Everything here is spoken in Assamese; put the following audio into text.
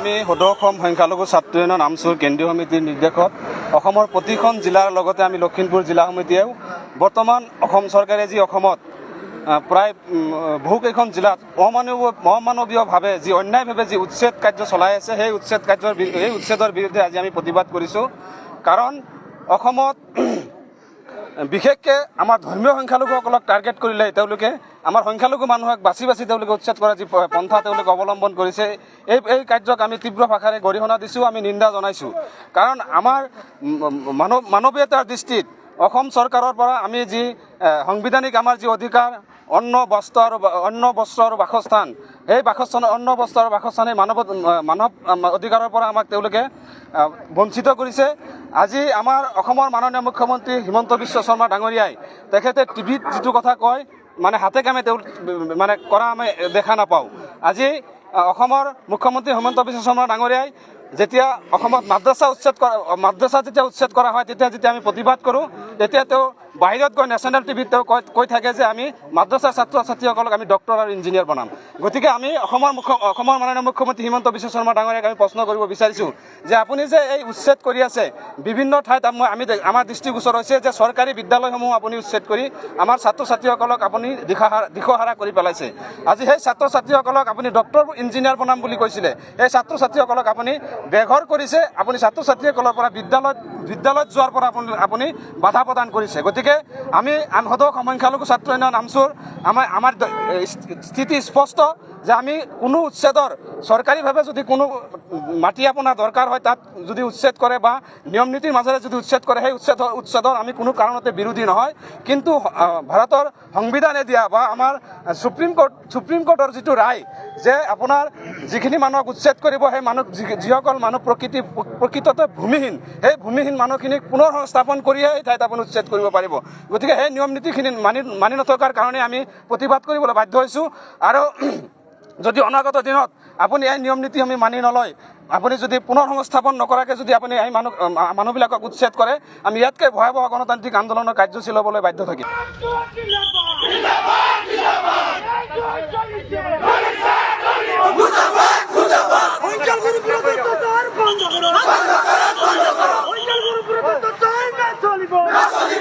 আমি সদৌ অসম সংখ্যালঘু ছাত্ৰ ইউনিয়ন নামচুৰ কেন্দ্ৰীয় সমিতিৰ নিৰ্দেশত অসমৰ প্ৰতিখন জিলাৰ লগতে আমি লখিমপুৰ জিলা সমিতিয়েও বৰ্তমান অসম চৰকাৰে যি অসমত প্ৰায় বহুকেইখন জিলাত অমানৱীয়ভাৱে যি অন্যায়ভাৱে যি উচ্ছেদ কাৰ্য চলাই আছে সেই উচ্ছেদৰ বিৰুদ্ধে আজি আমি প্ৰতিবাদ কৰিছোঁ। কাৰণ অসমত বিশেষকৈ আমাৰ ধৰ্মীয় সংখ্যালঘুসকলক টাৰ্গেট কৰিলে তেওঁলোকে আমাৰ সংখ্যালঘু মানুহক বাছি তেওঁলোকে উচ্ছেদ কৰা যি পন্থা তেওঁলোকে অৱলম্বন কৰিছে এই কাৰ্যক আমি তীব্ৰ ভাষাৰে গৰিহণা দিছোঁ, আমি নিন্দা জনাইছোঁ। কাৰণ আমাৰ মানৱীয়তাৰ দৃষ্টিত অসম চৰকাৰৰ পৰা আমি যি সাংবিধানিক আমাৰ যি অধিকাৰ অন্ন বস্ত্ৰ আৰু বাসস্থান, সেই অন্ন বস্ত্ৰ আৰু বাসস্থান এই মানৱ অধিকাৰৰ পৰা আমাক তেওঁলোকে বঞ্চিত কৰিছে। আজি আমাৰ অসমৰ মাননীয় মুখ্যমন্ত্ৰী হিমন্ত বিশ্ব শৰ্মা ডাঙৰীয়াই তেখেতে টিভিত যিটো কথা কয় মানে হাতে কামে মানে কৰা আমি দেখা নাপাওঁ। আজি অসমৰ মুখ্যমন্ত্ৰী হিমন্ত বিশ্ব শৰ্মা ডাঙৰীয়াই যেতিয়া অসমত মাদ্ৰাছা যেতিয়া উচ্ছেদ কৰা হয় যেতিয়া আমি প্ৰতিবাদ কৰোঁ তেতিয়া তেওঁ বাহিৰত গৈ নেশ্যনেল টিভিত তেওঁ কৈ থাকে যে আমি মাদ্ৰাছাৰ ছাত্ৰ ছাত্ৰীসকলক আমি ডক্টৰ আৰু ইঞ্জিনিয়াৰ বনাম। গতিকে আমি অসমৰ মাননীয় মুখ্যমন্ত্ৰী হিমন্ত বিশ্ব শৰ্মা ডাঙৰীয়াক আমি প্ৰশ্ন কৰিব বিচাৰিছোঁ যে আপুনি যে এই উচ্ছেদ কৰি আছে বিভিন্ন ঠাইত আমাৰ দৃষ্টিগোচৰ হৈছে যে চৰকাৰী বিদ্যালয়সমূহ আপুনি উচ্ছেদ কৰি আমাৰ ছাত্ৰ ছাত্ৰীসকলক আপুনি দিশহাৰা কৰি পেলাইছে। আজি সেই ছাত্ৰ ছাত্ৰীসকলক আপুনি ডক্টৰ ইঞ্জিনিয়াৰ বনাম বুলি কৈছিলে, সেই ছাত্ৰ ছাত্ৰীসকলক আপুনি বেঘৰ কৰিছে, আপুনি ছাত্ৰ ছাত্ৰীসকলৰ পৰা বিদ্যালয়ত যোৱাৰ পৰা আপুনি বাধা প্ৰদান কৰিছে। গতিকে আমি সদৌ অসম সংখ্যালঘু ছাত্ৰ ইউনিয়ন নামচুৰ আমাৰ স্থিতি স্পষ্ট যে আমি কোনো উচ্ছেদৰ চৰকাৰীভাৱে যদি কোনো মাটি আপোনাৰ দৰকাৰ হয় তাত যদি উচ্ছেদ কৰে বা নিয়ম নীতিৰ মাজেৰে যদি উচ্ছেদ কৰে সেই উচ্ছেদৰ আমি কোনো কাৰণতে বিৰোধী নহয়। কিন্তু ভাৰতৰ সংবিধানে দিয়া বা আমাৰ সুপ্ৰিম কোৰ্টৰ যিটো ৰায় যে আপোনাৰ যিখিনি মানুহক উচ্ছেদ কৰিব সেই যিসকল মানুহ প্ৰকৃততে ভূমিহীন, সেই ভূমিহীন মানুহখিনিক পুনৰ সংস্থাপন কৰিহে এই ঠাইত আপুনি উচ্ছেদ কৰিব পাৰিব। গতিকে সেই নিয়ম নীতিখিনি মানি নথকাৰ কাৰণে আমি প্ৰতিবাদ কৰিবলৈ বাধ্য হৈছোঁ। আৰু যদি অনাগত দিনত আপুনি এই নিয়ম নীতি আমি মানি নলয়, আপুনি যদি পুনৰ সংস্থাপন নকৰাকৈ যদি আপুনি এই মানুহবিলাকক উচ্ছেদ কৰে আমি ইয়াতকৈ ভয়াৱহ গণতান্ত্ৰিক আন্দোলনৰ কাৰ্যসূচী ল'বলৈ বাধ্য থাকিম। চলিব